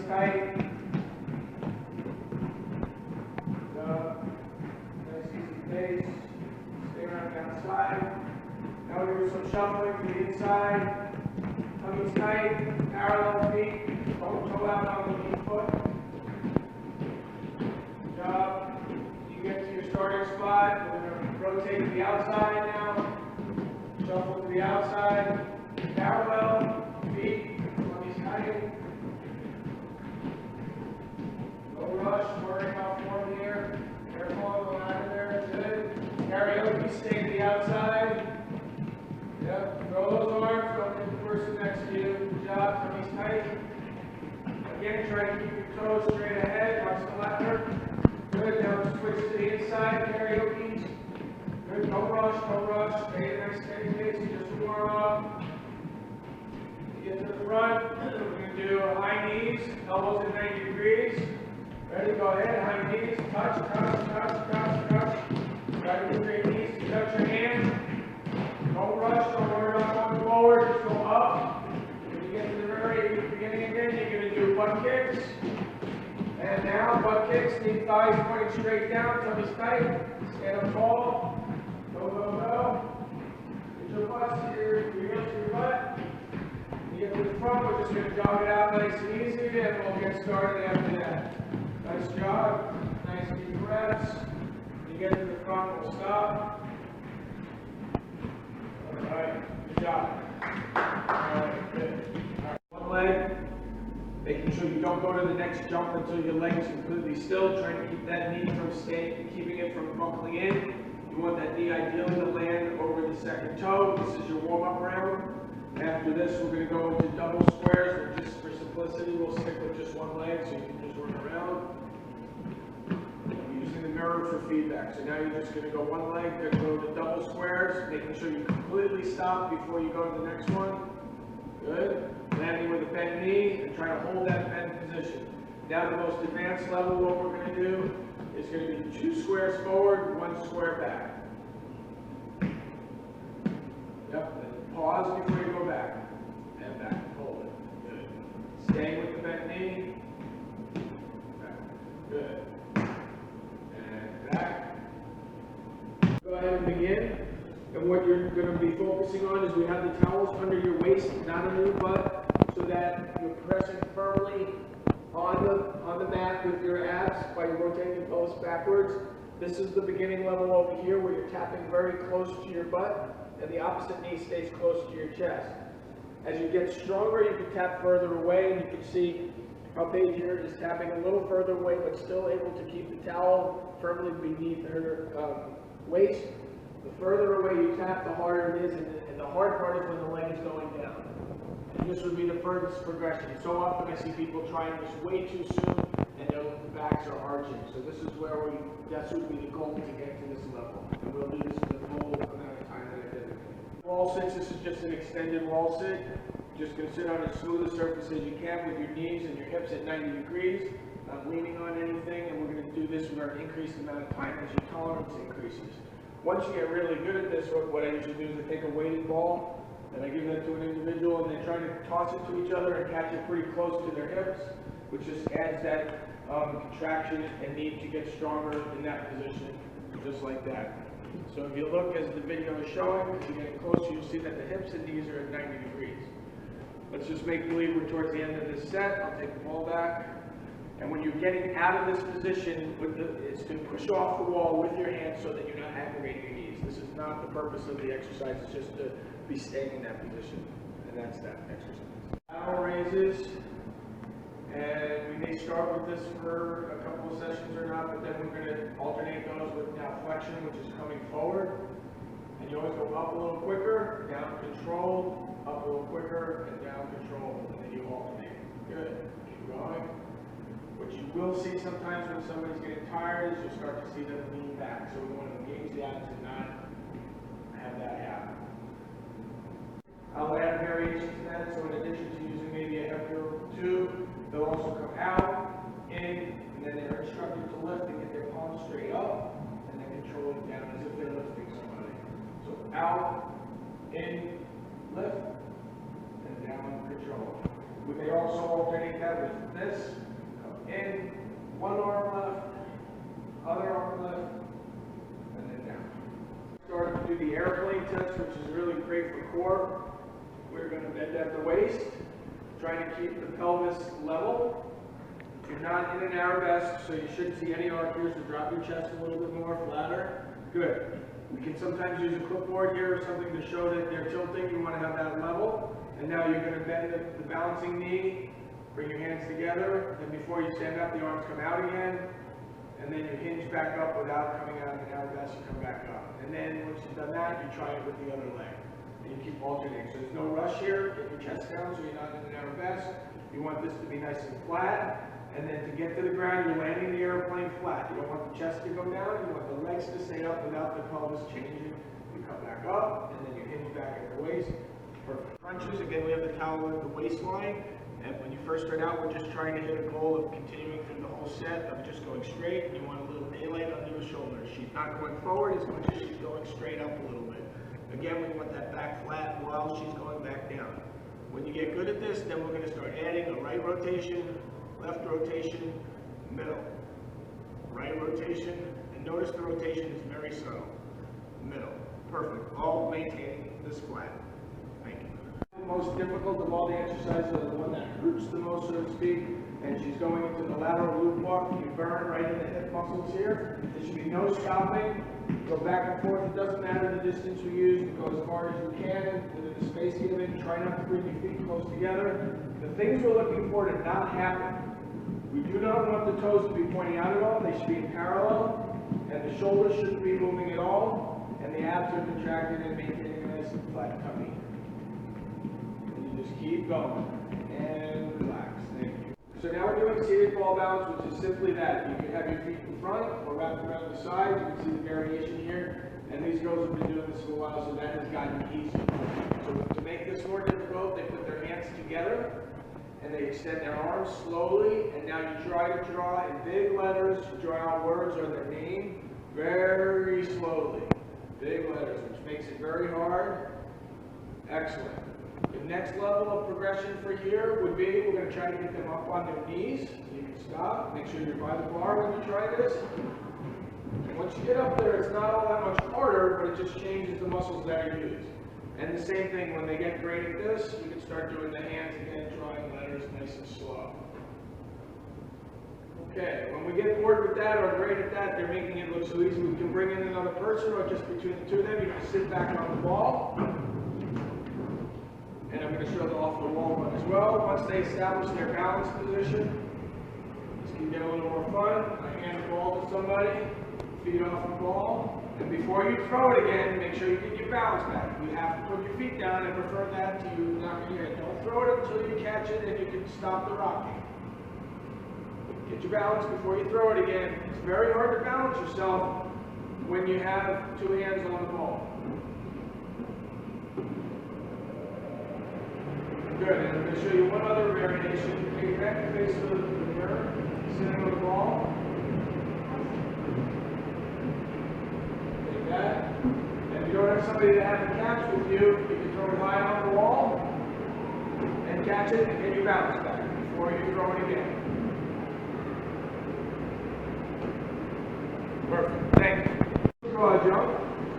tight. Nice easy pace. Stay around the outside. Now we're going to do some shuffling to the inside. Tummy's tight. Parallel feet. Don't toe out on the knee foot. Good job. You get to your starting spot. We're going to rotate to the outside now. Shuffle to the outside. Parallel feet. Tummy's tight. No rush. Worry about form here. Careful on the line there. Good. Karaoke. Stay to the outside. Yep. Throw those arms. Don't hit the person next to you. Good job. Tummy's tight. Again, try to keep your toes straight ahead. Watch the left. Good. Now switch to the inside. Karaoke. Good. No rush. No rush. Stay at a nice steady pace. Just to warm up. Get to the front. We're going to do high knees. Elbows at 90 degrees. Ready? Go ahead. High knees. Touch. Touch. Touch. Touch. Touch. Try to move your knees to touch your hands. Don't rush. Don't worry about going forward. Just go up. When you get to the very beginning again, you're going to do butt kicks. And now butt kicks. Knee thighs pointing straight down. Tummy's tight. Stand up tall. Go, go, go. Get your butts to your heels to your butt. When you get to the front, we're just going to jog it out nice and easy, and we'll get started after that. Nice jog. Nice deep breaths. When you get to the front, we'll stop. Alright, good job. Alright, good. Alright, one leg, making sure you don't go to the next jump until your leg is completely still, trying to keep that knee from keeping it from buckling in. You want that knee ideally to land over the second toe. This is your warm-up round. After this, we're going to go into double squares, but just for simplicity, we'll stick with just one leg so you can just run around. I'm using the mirror for feedback. So now you're just going to go one leg, then go to double squares, making sure you completely stop before you go to the next one. Good. Landing with a bent knee and try to hold that bent position. Now the most advanced level, what we're going to do is going to be 2 squares forward, 1 square back. Yep. Pause before you go back. And back. Hold it. Good. Staying with the bent knee. Back. Good. And back. Go ahead and begin. And what you're going to be focusing on is we have the towels under your waist, not under your butt, so that you're pressing firmly on the mat with your abs by rotating the pelvis backwards. This is the beginning level over here where you're tapping very close to your butt, and the opposite knee stays close to your chest. As you get stronger, you can tap further away, and you can see how Paige here is tapping a little further away, but still able to keep the towel firmly beneath her waist. The further away you tap, the harder it is, and the hard part is when the leg is going down. And this would be the furthest progression. So often I see people trying this way too soon, and their backs are arching. So this is where that's would be the goal to get to this level. And we'll do this in the full amount of time that I did. Wall sits, this is just an extended wall sit. Just going to sit on as smooth a surface as you can with your knees and your hips at 90 degrees. Not leaning on anything, and we're going to do this with our increased amount of time as your tolerance increases. Once you get really good at this, what I usually do is I take a weighted ball and I give that to an individual, and they try to toss it to each other and catch it pretty close to their hips, which just adds that contraction and need to get stronger in that position, just like that. So if you look as the video is showing, as you get closer, you'll see that the hips and knees are at 90 degrees. Let's just make believe we're towards the end of this set. I'll take the ball back. And when you're getting out of this position, it's to push off the wall with your hands so that you're not aggravating your knees. This is not the purpose of the exercise. It's just to be staying in that position. And that's that exercise. Lateral raises. And we may start with this for a couple of sessions or not, but then we're going to alternate those with now flexion, which is coming forward. And you always go up a little quicker, down control, up a little quicker, and down control. And then you alternate. Good. Keep going. What you will see sometimes when somebody's getting tired is you'll start to see them lean back. So we want to engage the abs and not have that happen. I'll add variations to that. So in addition to using maybe a heavier tube, they'll also come out, in, and then they're instructed to lift and get their palms straight up, and then control it down as if they're lifting somebody. So out, in, lift, and down, control. We may also alternate that with this. Come in, one arm left, other arm left, and then down. Start to do the airplane test, which is really great for core. We're going to bend at the waist, trying to keep the pelvis level. You're not in an arabesque, so you shouldn't see any arc here, so drop your chest a little bit more, flatter. Good. We can sometimes use a clipboard here or something to show that they're tilting. You want to have that level. And now you're going to bend the balancing knee, bring your hands together, and before you stand up, the arms come out again. And then you hinge back up without coming out of an arabesque, you come back up. And then once you've done that, you try it with the other leg. And you keep alternating. So there's no rush here. Get your chest down so you're not in an arabesque. You want this to be nice and flat. And then to get to the ground, you're landing the airplane flat. You don't want the chest to go down. You want the legs to stay up without the pelvis changing. You come back up, and then you hinge back at the waist. Perfect. Crunches, again, we have the towel at the waistline. And when you first start out, we're just trying to hit a goal of continuing through the whole set of just going straight. You want a little daylight under the shoulders. She's not going forward as much as she's going straight up a little bit. Again, we want that back flat while she's going back down. When you get good at this, then we're going to start adding a right rotation, left rotation, middle. Right rotation, and notice the rotation is very subtle. Middle. Perfect. All maintaining this flat. Thank you. The most difficult of all the exercises is the one that hurts the most, so to speak, and she's going into the lateral loop walk. You burn right in the hip muscles here. There should be no stopping. Go back and forth. It doesn't matter the distance we use. Go as far as you can within the space given. Try not to bring your feet close together. The things we're looking for to not happen. We do not want the toes to be pointing out at all. They should be in parallel, and the shoulders shouldn't be moving at all, and the abs are contracted and maintaining a nice and flat tummy. And you just keep going and relax. Thank you. So now we're doing seated ball balance, which is simply that. You can have your feet in front or wrapped around the sides. You can see the variation here. And these girls have been doing this for a while, so that has gotten easier. So to make this more difficult, they put their hands together. And they extend their arms slowly, and now you try to draw in big letters, draw out words or their name very slowly. Big letters, which makes it very hard. Excellent. The next level of progression for here would be, we're going to try to get them up on their knees. So you can stop, make sure you're by the bar when you try this. And once you get up there, it's not all that much harder, but it just changes the muscles that are used. And the same thing, when they get great at this, you can start doing the hands again, drawing letters nice and slow. Okay, when we get bored with that or great at that, they're making it look so easy. We can bring in another person, or just between the two of them, you can sit back on the ball. And I'm going to show the off the wall one as well. Once they establish their balance position, this can get a little more fun. I hand the ball to somebody, feet off the ball. And before you throw it again, make sure you get your balance back. You have to put your feet down and refer that to you knocking your head. Don't throw it until you catch it and you can stop the rocking. Get your balance before you throw it again. It's very hard to balance yourself when you have two hands on the ball. Good, and I'm going to show you one other variation. Take your back and face to the mirror, sitting on the ball. And if you don't have somebody that has a catch with you, you can throw it high on the wall and catch it and get your balance back before you throw it again. Perfect. Thank you. Draw a jump,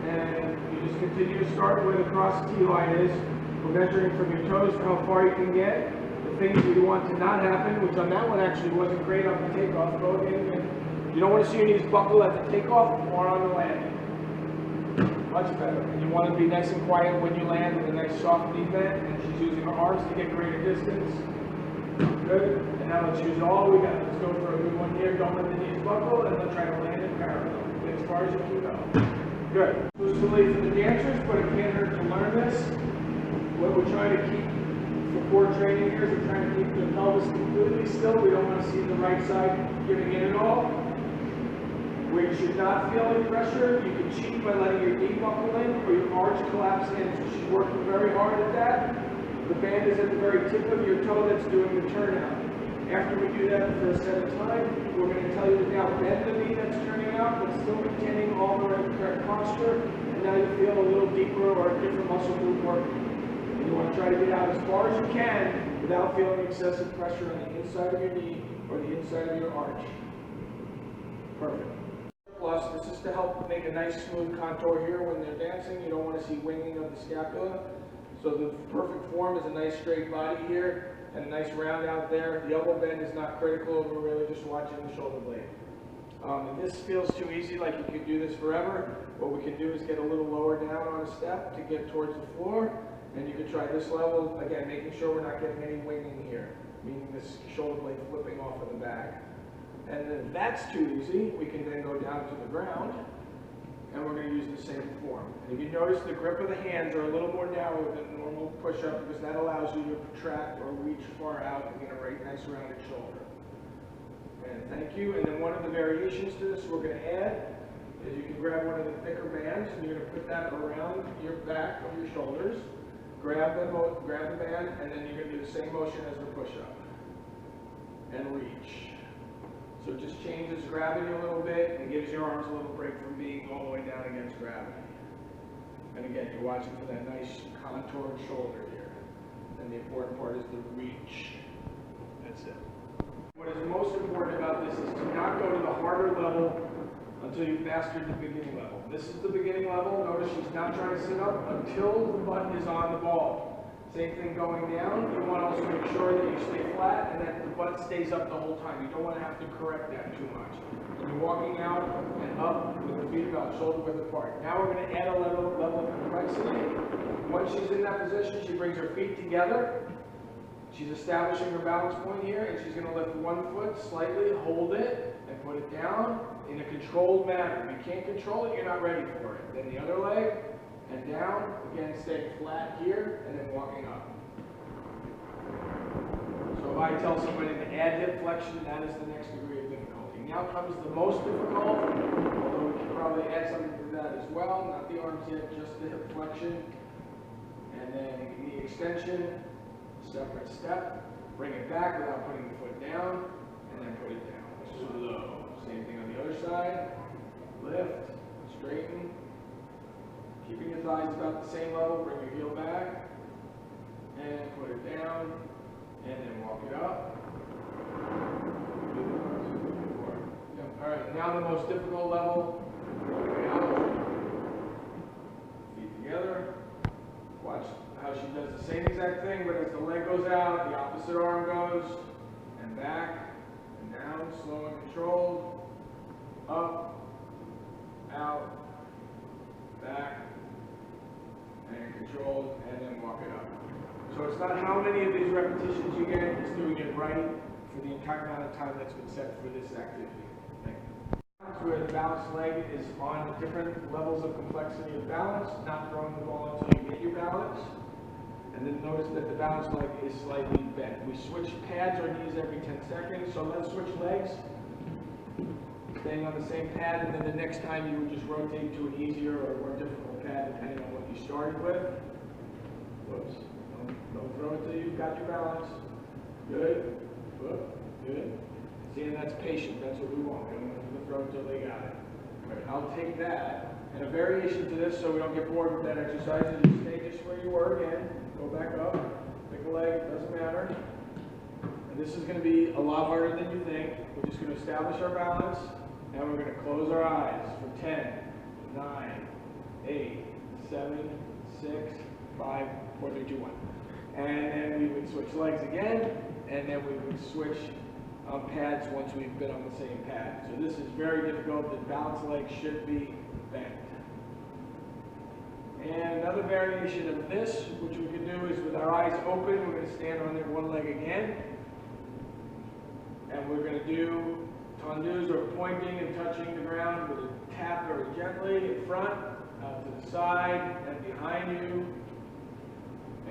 and you just continue to start where the cross tee line is. We're measuring from your toes to how far you can get. The things that you want to not happen, which on that one actually wasn't great on the takeoff. Go in and you don't want to see your knees buckle at the takeoff or on the landing. Much better. And you want to be nice and quiet when you land with a nice soft knee bend, and she's using her arms to get greater distance. Good. And now let's use all we got. Let's go for a good one here. Don't let the knees buckle, and let's try to land in parallel. Get as far as you can go. Good. Exclusively for the dancers, but it can't hurt to learn this. What we're trying to keep for core training here is we're trying to keep the pelvis completely still. We don't want to see the right side giving in at all. Where you should not feel any pressure, you can cheat by letting your knee buckle in or your arch collapse in. So she's working very hard at that. The band is at the very tip of your toe that's doing the turnout. After we do that for a set of time, we're going to tell you to now bend the knee that's turning out, but still maintaining all the correct posture. And now you feel a little deeper or a different muscle group working. And you want to Try to get out as far as you can without feeling excessive pressure on the inside of your knee or the inside of your arch. Perfect. Plus, this is to help make a nice smooth contour here when they're dancing. You don't want to see winging of the scapula. So the perfect form is a nice straight body here and a nice round out there. The elbow bend is not critical. We're really just watching the shoulder blade. And this feels too easy, like you could do this forever. What we can do is get a little lower down on a step to get towards the floor. And you could try this level, again, making sure we're not getting any winging here, meaning this shoulder blade flipping off of the back. And then if that's too easy, we can then go down to the ground, and we're going to use the same form. And if you notice, the grip of the hands are a little more narrow than normal push-up because that allows you to protract or reach far out and get a right nice rounded shoulder. And thank you. And then one of the variations to this we're going to add is you can grab one of the thicker bands, and you're going to put that around your back of your shoulders. Grab the band, and then you're going to do the same motion as the push-up. And reach. So it just changes gravity a little bit and gives your arms a little break from being all the way down against gravity. And again, you're watching for that nice contoured shoulder here. And the important part is the reach. That's it. What is most important about this is to not go to the harder level until you've mastered the beginning level. This is the beginning level. Notice she's not trying to sit up until the butt is on the ball. Same thing going down. You want to also make sure that you stay flat and that the butt stays up the whole time. You don't want to have to correct that too much. When you're walking out and up with the feet about shoulder width apart. Now we're going to add a level of complexity. Once she's in that position, she brings her feet together. She's establishing her balance point here, and she's going to lift one foot slightly, hold it, and put it down in a controlled manner. If you can't control it, you're not ready for it. Then the other leg, and down, again staying flat here, and then walking up. So if I tell somebody to add hip flexion, that is the next degree of difficulty. Now comes the most difficult, although we can probably add something to that as well, not the arms yet, just the hip flexion. And then knee extension, separate step, bring it back without putting the foot down, and then put it down. Slow. Same thing on the other side. Lift, straighten. Keeping your thighs about the same level, bring your heel back, and put it down, and then walk it up. Yep. All right, now the most difficult level, walk out, feet together. Watch how she does the same exact thing, but as the leg goes out, the opposite arm goes, and back, and down, slow and controlled, up, out, back, and controlled, and then walk it up. So it's not how many of these repetitions you get, it's doing it right for the entire amount of time that's been set for this activity. Thank you. Where the balanced leg is on different levels of complexity of balance, not throwing the ball until you get your balance. And then notice that the balanced leg is slightly bent. We switch pads or knees every 10 seconds, so let's switch legs. Staying on the same pad, and then the next time you would just rotate to an easier or more difficult pad depending on what you started with. Whoops. Don't throw it till you've got your balance. Good. Good. See, and that's patient. That's what we want. We don't want them to throw it till they got it. All right, I'll take that. And a variation to this so we don't get bored with that exercise is you stay just where you were again. Go back up. Pick a leg. Doesn't matter. And this is going to be a lot harder than you think. We're just going to establish our balance. Now we're going to close our eyes for 10, 9, 8, 7, 6, 5, 4, 3, 2, 1. And then we would switch legs again, and then we would switch pads once we've been on the same pad. So this is very difficult. The balanced leg should be bent. And another variation of this, which we can do is with our eyes open, we're going to stand on their one leg again. And we're going to do tendus or pointing and touching the ground with a tap very gently in front, out to the side, and behind you,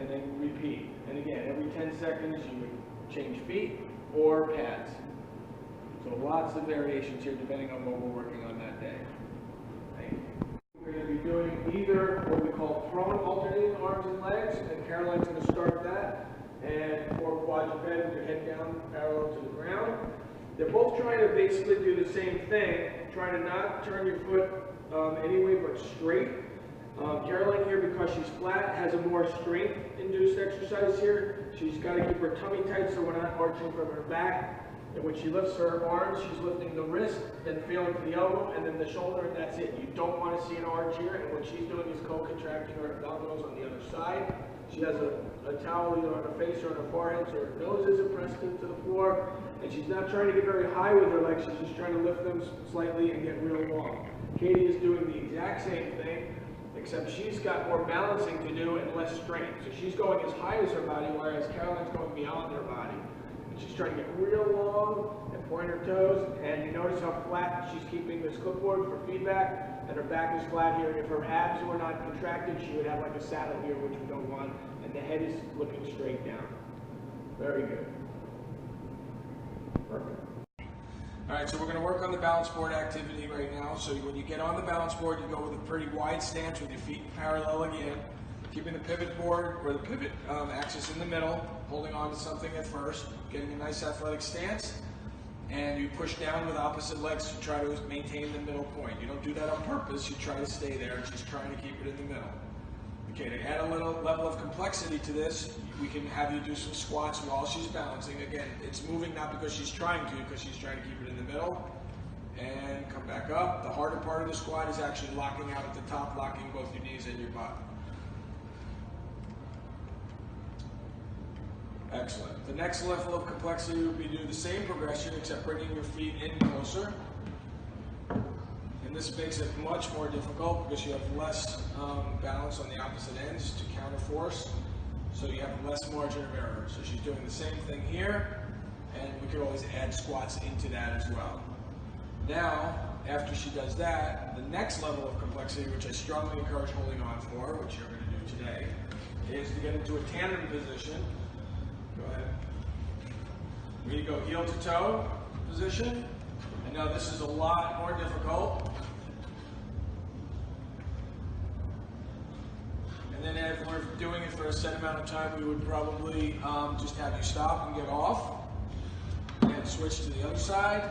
and then repeat. And again, every 10 seconds you would change feet or pads. So lots of variations here depending on what we're working on that day. Thank you. We're going to be doing either what we call prone alternating arms and legs, and Caroline's going to start that, and or quadruped with your head down parallel to the ground. They're both trying to basically do the same thing, trying to not turn your foot any way but straight. Caroline here, because she's flat, has a more strength-induced exercise. exercise here. She's got to keep her tummy tight so we're not arching from her back. And when she lifts her arms, she's lifting the wrist, then feeling for the elbow, and then the shoulder, and that's it. You don't want to see an arch here, and what she's doing is co-contracting her abdominals on the other side. She has a towel either on her face or on her forehead, so her nose isn't pressed into the floor, and she's not trying to get very high with her legs, she's just trying to lift them slightly and get real long. Katie is doing the exact same thing, except she's got more balancing to do and less strength. So she's going as high as her body, whereas Caroline's going beyond her body. She's trying to get real long and point her toes, and you notice how flat she's keeping this clipboard for feedback, and her back is flat here. If her abs were not contracted, she would have like a saddle here, which we don't want, and the head is looking straight down. Very good. Perfect. All right, so we're going to work on the balance board activity right now. So when you get on the balance board, you go with a pretty wide stance with your feet parallel again, keeping the pivot board or the pivot axis in the middle, holding on to something at first, getting a nice athletic stance, and you push down with opposite legs to try to maintain the middle point. You don't do that on purpose, you try to stay there, just trying to keep it in the middle. Okay, to add a little level of complexity to this, we can have you do some squats while she's balancing. Again, it's moving not because she's trying to, because she's trying to keep it in the middle. And come back up. The harder part of the squat is actually locking out at the top, locking both your knees and your butt. Excellent. The next level of complexity would be to do the same progression except bringing your feet in closer. And this makes it much more difficult because you have less balance on the opposite ends to counter force. So you have less margin of error. So she's doing the same thing here, and we could always add squats into that as well. Now, after she does that, the next level of complexity, which I strongly encourage holding on for, which you're going to do today, is to get into a tandem position. Go ahead. We're going to go heel to toe position. And now this is a lot more difficult. And then if we're doing it for a set amount of time, we would probably just have you stop and get off. And switch to the other side.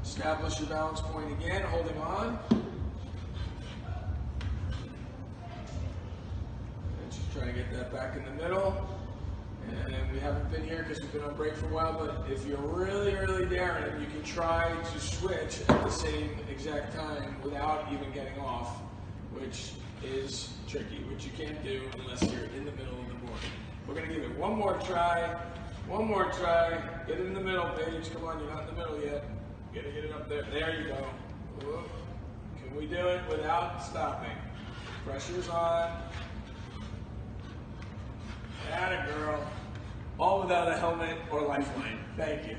Establish your balance point again, holding on. And just try to get that back in the middle. And we haven't been here because we've been on break for a while, but if you're really, really daring, you can try to switch at the same exact time without even getting off, which is tricky, which you can't do unless you're in the middle of the board. We're going to give it one more try. One more try. Get it in the middle, Paige. Come on, you're not in the middle yet. Gotta get it up there. There you go. Whoop. Can we do it without stopping? Pressure's on. Atta girl. All without a helmet or lifeline. Thank you.